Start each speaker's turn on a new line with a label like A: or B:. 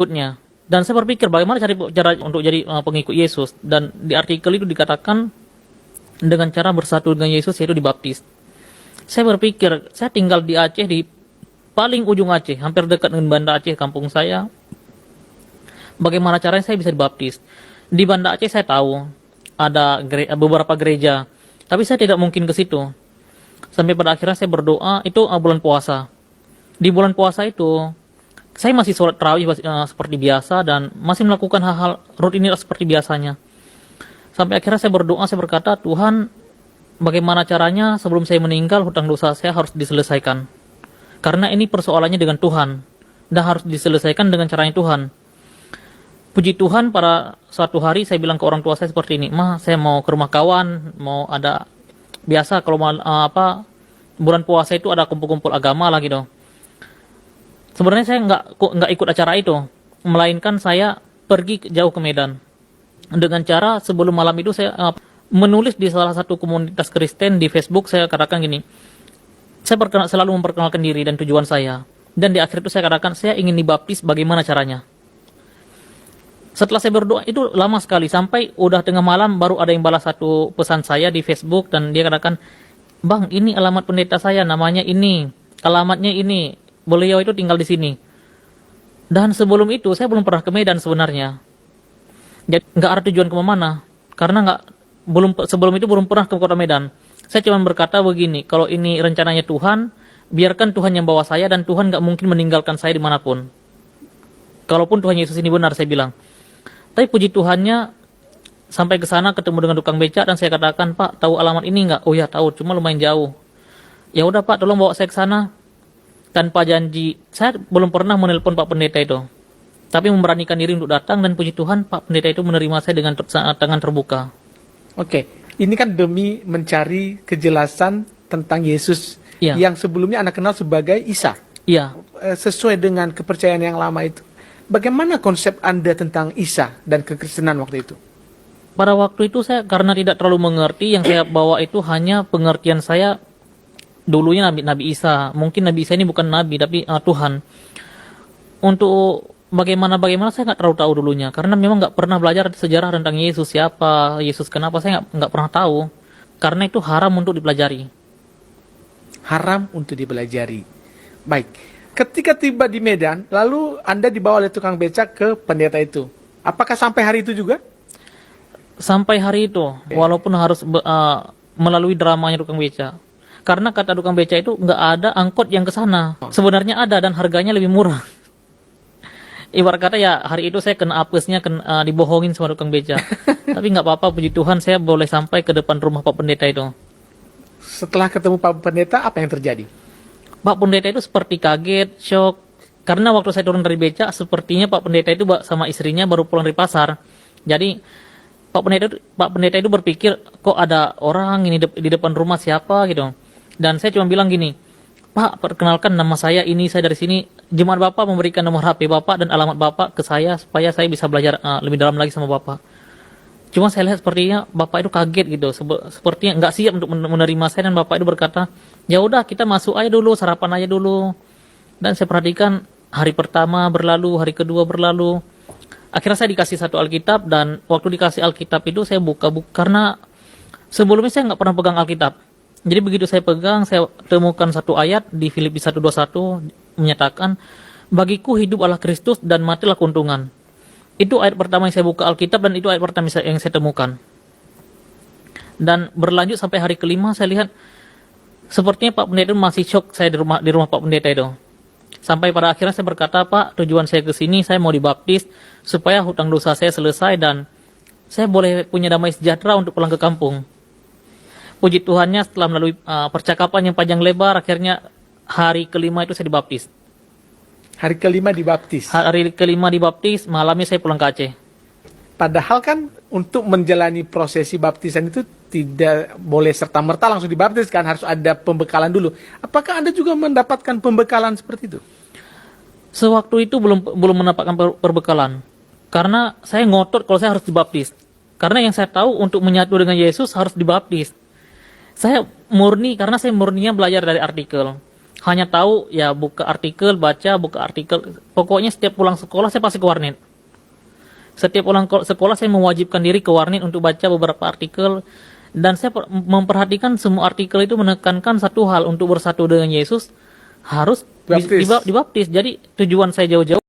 A: pengikutnya. Dan saya berpikir bagaimana cara untuk jadi pengikut Yesus. Dan di artikel itu dikatakan dengan cara bersatu dengan Yesus yaitu dibaptis. Saya berpikir, saya tinggal di Aceh, di paling ujung Aceh, hampir dekat dengan Banda Aceh, kampung saya. Bagaimana caranya saya bisa dibaptis? Di Banda Aceh saya tahu ada beberapa gereja, tapi saya tidak mungkin ke situ. Sampai pada akhirnya saya berdoa, itu bulan puasa. Di bulan puasa itu, saya masih sholat tarawih seperti biasa dan masih melakukan hal-hal rutinitas seperti biasanya. Sampai akhirnya saya berdoa, saya berkata, Tuhan, bagaimana caranya sebelum saya meninggal hutang dosa saya harus diselesaikan. Karena ini persoalannya dengan Tuhan dan harus diselesaikan dengan caranya Tuhan. Puji Tuhan, pada suatu hari saya bilang ke orang tua saya seperti ini, "Ma, saya mau ke rumah kawan, mau ada biasa kalau bulan puasa itu ada kumpul-kumpul agama lah gitu." Sebenarnya saya nggak ikut acara itu, melainkan saya pergi jauh ke Medan. Dengan cara sebelum malam itu saya menulis di salah satu komunitas Kristen di Facebook, saya katakan gini, saya selalu memperkenalkan diri dan tujuan saya. Dan di akhir itu saya katakan, saya ingin dibaptis, bagaimana caranya? Setelah saya berdoa, itu lama sekali, sampai udah tengah malam baru ada yang balas satu pesan saya di Facebook, dan dia katakan, "Bang, ini alamat pendeta saya, namanya ini, alamatnya ini, beliau itu tinggal di sini." Dan sebelum itu, saya belum pernah ke Medan sebenarnya. Jadi nggak ada tujuan kemana-mana, karena sebelum itu belum pernah ke kota Medan. Saya cuma berkata begini, kalau ini rencananya Tuhan, biarkan Tuhan yang bawa saya, dan Tuhan nggak mungkin meninggalkan saya dimanapun. Kalaupun Tuhan Yesus ini benar, saya bilang. Tapi puji Tuhannya, sampai ke sana ketemu dengan tukang becak, dan saya katakan, "Pak, tahu alamat ini nggak?" "Oh ya tahu, cuma lumayan jauh." "Ya udah Pak, tolong bawa saya ke sana." Tanpa janji, saya belum pernah menelpon Pak Pendeta itu, tapi memberanikan diri untuk datang, dan puji Tuhan Pak Pendeta itu menerima saya dengan tangan terbuka.
B: Oke, ini kan demi mencari kejelasan tentang Yesus yang sebelumnya Anda kenal sebagai Isa.
A: Iya.
B: Sesuai dengan kepercayaan yang lama itu. Bagaimana konsep Anda tentang Isa dan kekristenan waktu itu?
A: Pada waktu itu saya karena tidak terlalu mengerti, yang saya bawa itu hanya pengertian saya dulunya Nabi Isa. Mungkin Nabi Isa ini bukan Nabi, tapi Tuhan. Untuk bagaimana saya nggak terlalu tahu dulunya, karena memang nggak pernah belajar sejarah tentang Yesus, siapa Yesus, kenapa, saya nggak pernah tahu, karena itu haram untuk dipelajari.
B: Haram untuk dipelajari. Baik, ketika tiba di Medan, lalu Anda dibawa oleh tukang becak ke pendeta itu. Apakah sampai hari itu juga?
A: Sampai hari itu, walaupun harus melalui dramanya tukang beca. Karena kata tukang beca itu nggak ada angkot yang ke sana. Sebenarnya ada, dan harganya lebih murah. Ibarat kata ya, hari itu saya kena apesnya, dibohongin sama tukang beca. Tapi nggak apa-apa, puji Tuhan saya boleh sampai ke depan rumah Pak Pendeta itu.
B: Setelah ketemu Pak Pendeta, apa yang terjadi?
A: Pak Pendeta itu seperti kaget, shock. Karena waktu saya turun dari beca, sepertinya Pak Pendeta itu sama istrinya baru pulang dari pasar. Jadi Pak Pendeta itu berpikir, kok ada orang ini di depan rumah, siapa gitu. Dan saya cuma bilang gini, "Pak, perkenalkan nama saya ini, saya dari sini. Jemaat Bapak memberikan nomor HP Bapak dan alamat Bapak ke saya supaya saya bisa belajar lebih dalam lagi sama Bapak." Cuma saya lihat sepertinya Bapak itu kaget gitu, sepertinya nggak siap untuk menerima saya, dan Bapak itu berkata, "Ya udah, kita masuk aja dulu, sarapan aja dulu." Dan saya perhatikan hari pertama berlalu, hari kedua berlalu. Akhirnya saya dikasih satu Alkitab, dan waktu dikasih Alkitab itu saya buka karena sebelumnya saya nggak pernah pegang Alkitab. Jadi begitu saya pegang, saya temukan satu ayat di Filipi 1:21 menyatakan, "Bagiku hidup adalah Kristus dan matilah keuntungan." Itu ayat pertama yang saya buka Alkitab, dan itu ayat pertama yang saya temukan. Dan berlanjut sampai hari kelima, saya lihat sepertinya Pak Pendeta masih shock saya di rumah Pak Pendeta itu. Sampai pada akhirnya saya berkata, "Pak, tujuan saya ke sini, saya mau dibaptis supaya hutang dosa saya selesai dan saya boleh punya damai sejahtera untuk pulang ke kampung." Puji Tuhannya, setelah melalui percakapan yang panjang lebar, akhirnya hari kelima itu saya dibaptis.
B: Hari kelima dibaptis?
A: Hari kelima dibaptis, malamnya saya pulang ke Aceh.
B: Padahal kan untuk menjalani prosesi baptisan itu tidak boleh serta-merta langsung dibaptis kan, harus ada pembekalan dulu. Apakah Anda juga mendapatkan pembekalan seperti itu?
A: Sewaktu itu belum mendapatkan perbekalan. Karena saya ngotot kalau saya harus dibaptis. Karena yang saya tahu untuk menyatu dengan Yesus harus dibaptis. Saya murni, karena saya murninya belajar dari artikel. Hanya tahu ya buka artikel, baca, buka artikel. Pokoknya setiap pulang sekolah saya pasti ke warnet. Setiap pulang sekolah saya mewajibkan diri ke warnet untuk baca beberapa artikel. Dan saya memperhatikan semua artikel itu menekankan satu hal, untuk bersatu dengan Yesus harus
B: Baptis.
A: dibaptis. Jadi tujuan saya jauh-jauh